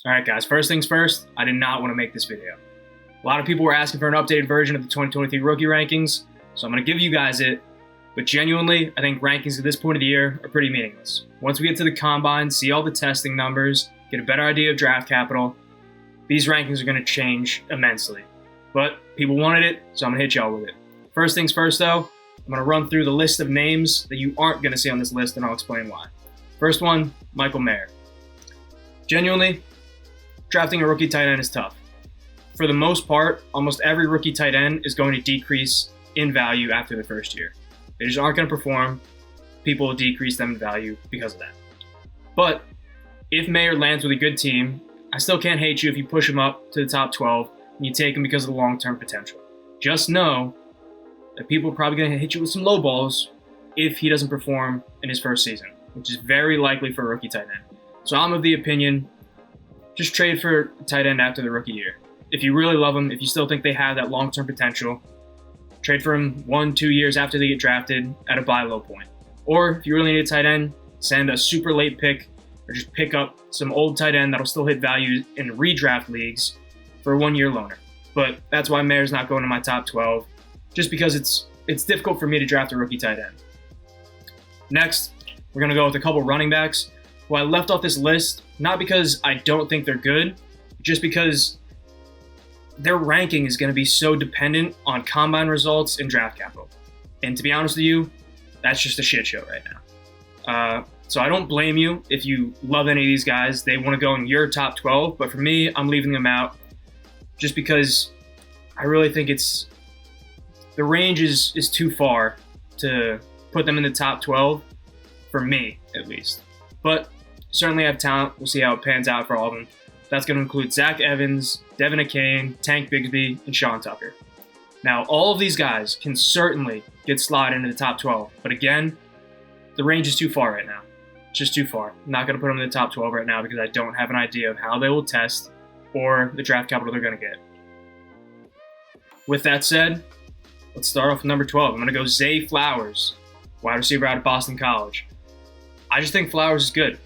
All right, guys, first things first, I did not want to make this video. A lot of people were asking for an updated version of the 2023 rookie rankings, so I'm going to give you guys it. But genuinely, I think rankings at this point of the year are pretty meaningless. Once we get to the combine, see all the testing numbers, get a better idea of draft capital, these rankings are going to change immensely. But people wanted it, so I'm going to hit y'all with it. First things first, though, I'm going to run through the list of names that you aren't going to see on this list, and I'll explain why. First one, Michael Mayer. Genuinely, drafting a rookie tight end is tough. For the most part, almost every rookie tight end is going to decrease in value after the first year. They just aren't going to perform. People will decrease them in value because of that. But if Mayer lands with a good team, I still can't hate you if you push him up to the top 12 and you take him because of the long-term potential. Just know that people are probably going to hit you with some low balls if he doesn't perform in his first season, which is very likely for a rookie tight end. So I'm of the opinion, just trade for a tight end after the rookie year. If you really love them, if you still think they have that long-term potential, trade for him 1-2 years after they get drafted at a buy low point. Or if you really need a tight end, send a super late pick or just pick up some old tight end that'll still hit value in redraft leagues for a 1-year loaner. But that's why Mayer's not going to my top 12, just because it's difficult for me to draft a rookie tight end. Next, we're going to go with a couple running backs who I left off this list, not because I don't think they're good, just because their ranking is going to be so dependent on combine results and draft capital. And to be honest with you, that's just a shit show right now. So I don't blame you if you love any of these guys. They want to go in your top 12, but for me, I'm leaving them out just because I really think the range is too far to put them in the top 12, for me at least. But certainly have talent. We'll see how it pans out for all of them. That's going to include Zach Evans, Devin Achane, Tank Bigsby, and Sean Tucker. Now, all of these guys can certainly get slotted into the top 12. But again, the range is too far right now. It's just too far. I'm not going to put them in the top 12 right now because I don't have an idea of how they will test or the draft capital they're going to get. With that said, let's start off with number 12. I'm going to go Zay Flowers, wide receiver out of Boston College. I just think Flowers is good,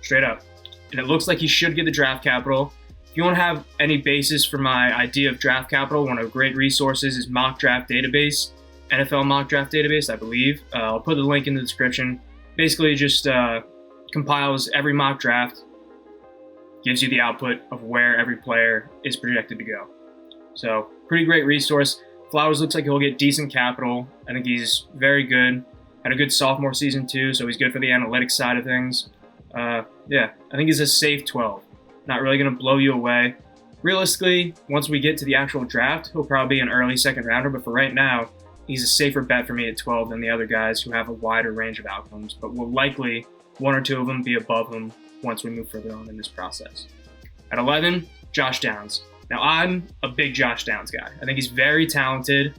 straight up. And it looks like he should get the draft capital. If you want to have any basis for my idea of draft capital, one of the great resources is Mock Draft Database, NFL Mock Draft Database, I believe. I'll put the link in the description. Basically, just compiles every mock draft, gives you the output of where every player is projected to go. So, pretty great resource. Flowers looks like he'll get decent capital. I think he's very good. Had a good sophomore season too, so he's good for the analytics side of things. Yeah, I think he's a safe 12. Not really going to blow you away. Realistically, once we get to the actual draft, he'll probably be an early second rounder, but for right now, he's a safer bet for me at 12 than the other guys who have a wider range of outcomes, but will likely, one or two of them, be above him once we move further on in this process. At 11, Josh Downs. Now, I'm a big Josh Downs guy. I think he's very talented,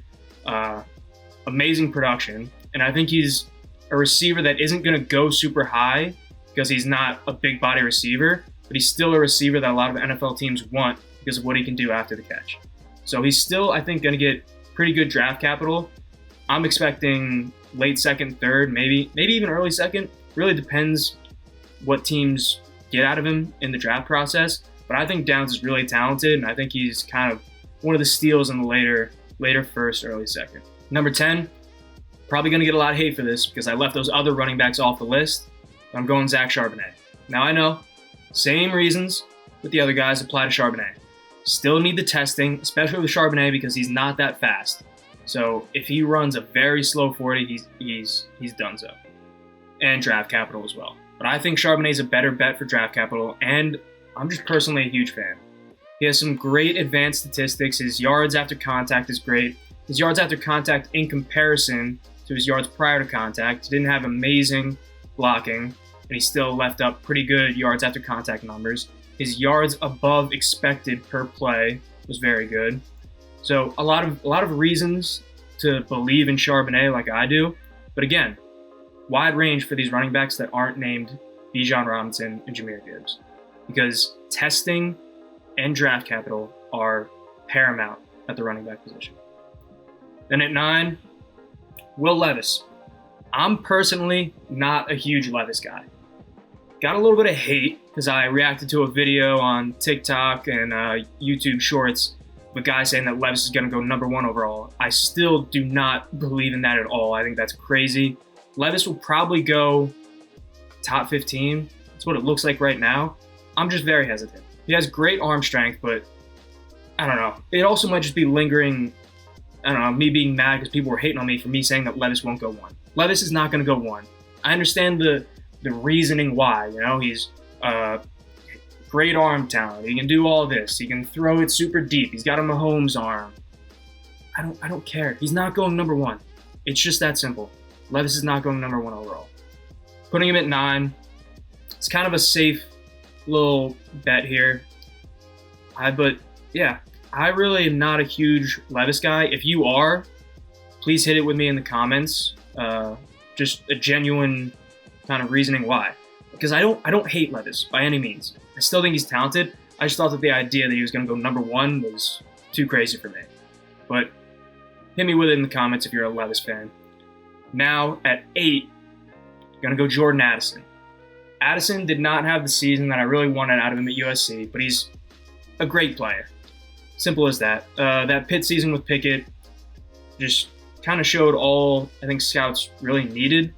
amazing production, and I think he's a receiver that isn't going to go super high because he's not a big body receiver, but he's still a receiver that a lot of NFL teams want because of what he can do after the catch. So he's still, I think, going to get pretty good draft capital. I'm expecting late second, third, maybe even early second. Really depends what teams get out of him in the draft process. But I think Downs is really talented, and I think he's kind of one of the steals in the later first, early second. Number 10, probably going to get a lot of hate for this because I left those other running backs off the list. I'm going Zach Charbonett. Now I know, same reasons with the other guys apply to Charbonnet. Still need the testing, especially with Charbonnet because he's not that fast. So if he runs a very slow 40, he's done so. And draft capital as well. But I think Charbonnet is a better bet for draft capital, and I'm just personally a huge fan. He has some great advanced statistics. His yards after contact is great. His yards after contact in comparison to his yards prior to contact, he didn't have amazing blocking, and he still left up pretty good yards after contact numbers. His yards above expected per play was very good. So a lot of reasons to believe in Charbonnet like I do. But again, wide range for these running backs that aren't named Bijan Robinson and Jahmyr Gibbs. Because testing and draft capital are paramount at the running back position. Then at 9, Will Levis. I'm personally not a huge Levis guy. Got a little bit of hate because I reacted to a video on TikTok and YouTube Shorts of a guy saying that Levis is going to go number 1 overall. I still do not believe in that at all. I think that's crazy. Levis will probably go top 15. That's what it looks like right now. I'm just very hesitant. He has great arm strength, but I don't know. It also might just be lingering, I don't know, me being mad because people were hating on me for me saying that Levis won't go 1. Levis is not going to go 1. I understand the reasoning why. You know, he's great arm talent. He can do all this. He can throw it super deep. He's got a Mahomes arm. I don't care. He's not going number 1. It's just that simple. Levis is not going number 1 overall. Putting him at 9. It's kind of a safe little bet here. But yeah, I really am not a huge Levis guy. If you are, please hit it with me in the comments. Just a genuine kind of reasoning why. Because I don't hate Levis by any means. I still think he's talented. I just thought that the idea that he was going to go number 1 was too crazy for me. But hit me with it in the comments if you're a Levis fan. Now at 8, I'm going to go Jordan Addison. Addison did not have the season that I really wanted out of him at USC, but he's a great player. Simple as that. That Pitt season with Pickett just kind of showed all I think scouts really needed.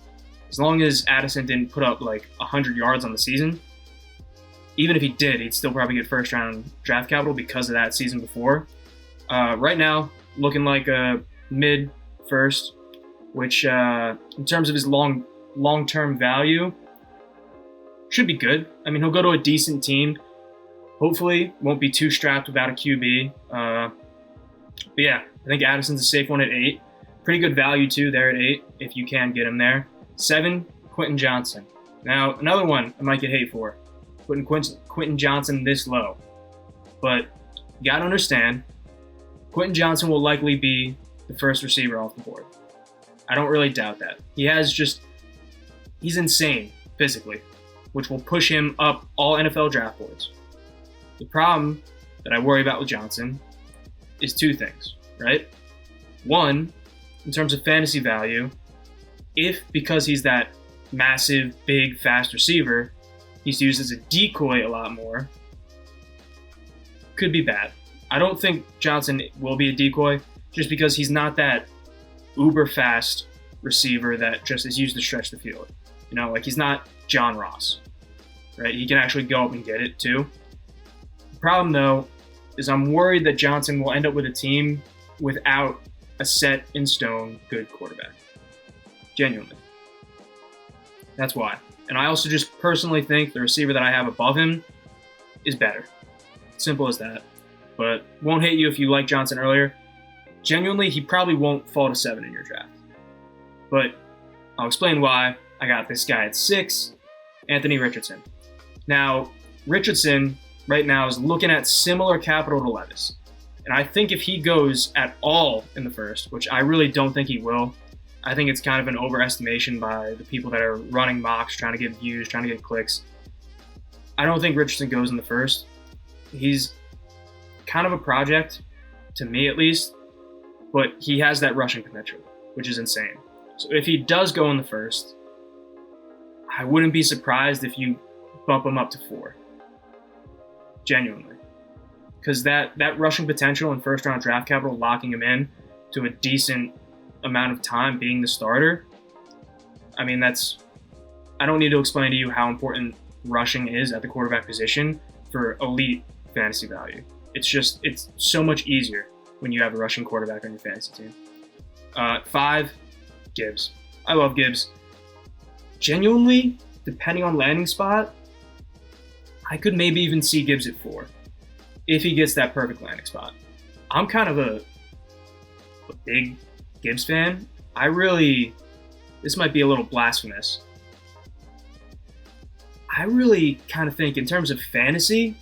As long as Addison didn't put up like 100 yards on the season, even if he did, he'd still probably get first-round draft capital because of that season before. Right now, looking like a mid-first, which in terms of his long-term value, should be good. I mean, he'll go to a decent team. Hopefully, won't be too strapped without a QB. But yeah, I think Addison's a safe one at 8. Pretty good value, too, there at 8, if you can get him there. 7, Quentin Johnston. Now, another one I might get hate for, putting Quentin Johnston this low. But you got to understand, Quentin Johnston will likely be the first receiver off the board. I don't really doubt that. He's insane physically, which will push him up all NFL draft boards. The problem that I worry about with Johnston is 2 things, right? One, in terms of fantasy value, if because he's that massive, big, fast receiver, he's used as a decoy a lot more, could be bad. I don't think Johnston will be a decoy just because he's not that uber fast receiver that just is used to stretch the field. You know, like he's not John Ross, right? He can actually go up and get it too. The problem though is I'm worried that Johnston will end up with a team without a set in stone good quarterback. Genuinely. That's why. And I also just personally think the receiver that I have above him is better. Simple as that. But won't hate you if you like Johnston earlier. Genuinely, he probably won't fall to 7 in your draft. But I'll explain why. I got this guy at 6, Anthony Richardson. Now, Richardson right now is looking at similar capital to Levis. And I think if he goes at all in the first, which I really don't think he will, I think it's kind of an overestimation by the people that are running mocks, trying to get views, trying to get clicks. I don't think Richardson goes in the first. He's kind of a project, to me at least, but he has that rushing potential, which is insane. So if he does go in the first, I wouldn't be surprised if you bump him up to 4. Genuinely. Because that rushing potential and first round draft capital locking him in to a decent amount of time being the starter, I mean, I don't need to explain to you how important rushing is at the quarterback position for elite fantasy value. It's so much easier when you have a rushing quarterback on your fantasy team. 5, Gibbs. I love Gibbs. Genuinely, depending on landing spot, I could maybe even see Gibbs at 4 if he gets that perfect landing spot. I'm kind of a big Gibbs fan. This might be a little blasphemous. I really kind of think in terms of fantasy,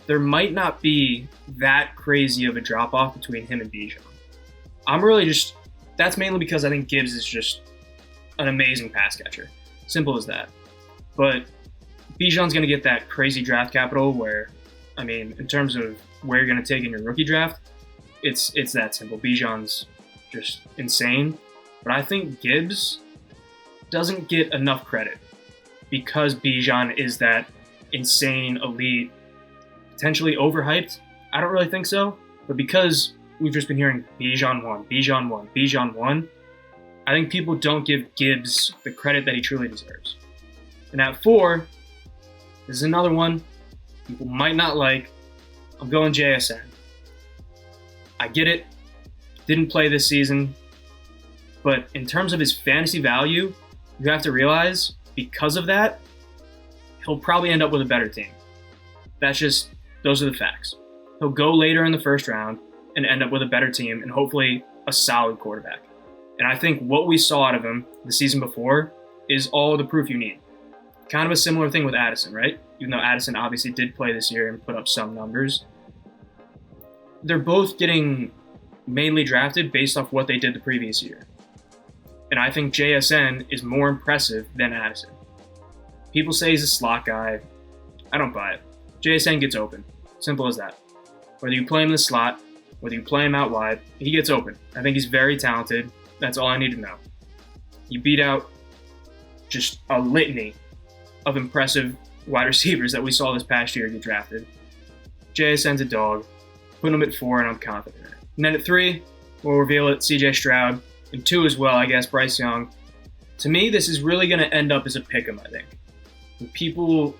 there might not be that crazy of a drop-off between him and Bijan. That's mainly because I think Gibbs is just an amazing pass catcher. Simple as that. But Bijan's going to get that crazy draft capital where, I mean, in terms of where you're going to take in your rookie draft, it's that simple. Bijan's just insane. But I think Gibbs doesn't get enough credit because Bijan is that insane, elite, potentially overhyped? I don't really think so. But because we've just been hearing Bijan 1, Bijan 1, Bijan 1, I think people don't give Gibbs the credit that he truly deserves. And at 4, this is another one people might not like. I'm going JSN. I get it. Didn't play this season. But in terms of his fantasy value, you have to realize because of that, he'll probably end up with a better team. Those are the facts. He'll go later in the first round and end up with a better team and hopefully a solid quarterback. And I think what we saw out of him the season before is all the proof you need. Kind of a similar thing with Addison, right? Even though Addison obviously did play this year and put up some numbers. They're both getting mainly drafted based off what they did the previous year. And I think JSN is more impressive than Addison. People say he's a slot guy. I don't buy it. JSN gets open. Simple as that. Whether you play him in the slot, whether you play him out wide, he gets open. I think he's very talented. That's all I need to know. You beat out just a litany of impressive wide receivers that we saw this past year get drafted. JSN's a dog. Put him at 4, and I'm confident in it. And then at 3, we'll reveal it, CJ Stroud. And 2 as well, I guess, Bryce Young. To me, this is really going to end up as a pick'em, I think. And people,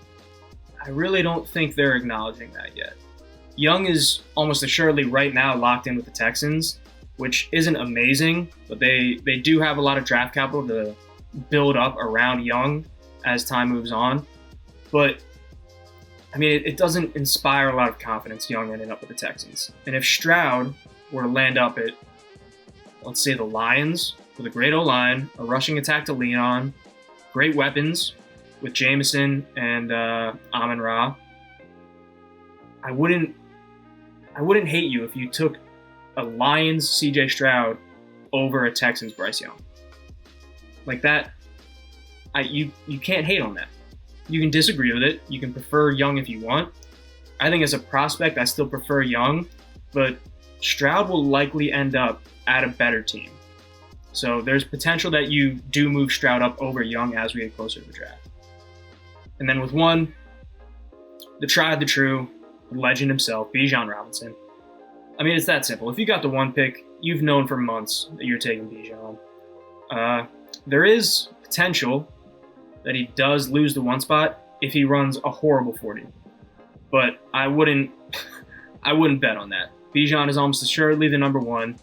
I really don't think they're acknowledging that yet. Young is almost assuredly right now locked in with the Texans, which isn't amazing, but they do have a lot of draft capital to build up around Young as time moves on. But, I mean, it doesn't inspire a lot of confidence, Young ending up with the Texans. And if Stroud were to land up at, let's say, the Lions, with a great O-line, a rushing attack to lean on, great weapons with Jameson and Amon-Ra, I wouldn't hate you if you took a Lions CJ Stroud over a Texans Bryce Young. Like that, you can't hate on that. You can disagree with it. You can prefer Young if you want. I think as a prospect, I still prefer Young, but Stroud will likely end up at a better team. So there's potential that you do move Stroud up over Young as we get closer to the draft. And then with 1, the tried, the true, the legend himself, Bijan Robinson. I mean, it's that simple. If you got the 1 pick, you've known for months that you're taking Bijan. There is potential that he does lose the 1 spot if he runs a horrible 40. But I wouldn't bet on that. Bijan is almost assuredly the number 1.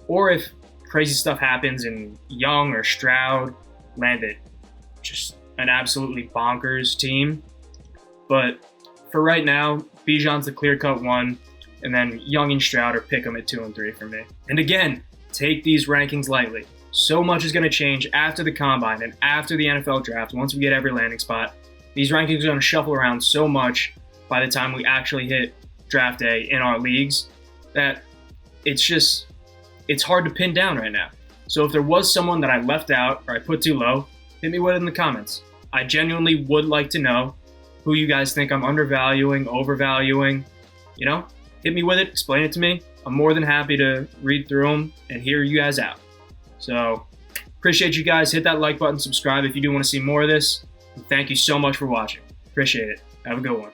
Or if crazy stuff happens and Young or Stroud land at just an absolutely bonkers team. But for right now, Bijan's the clear-cut 1, and then Young and Stroud are pick 'em at 2 and 3 for me. And again, take these rankings lightly. So much is going to change after the Combine and after the NFL Draft. Once we get every landing spot, these rankings are going to shuffle around so much by the time we actually hit draft day in our leagues that it's hard to pin down right now. So if there was someone that I left out or I put too low, hit me with it in the comments. I genuinely would like to know who you guys think I'm undervaluing, overvaluing. Hit me with it, explain it to me. I'm more than happy to read through them and hear you guys out. So appreciate you guys. Hit that like button, subscribe if you do want to see more of this. And thank you so much for watching. Appreciate it. Have a good one.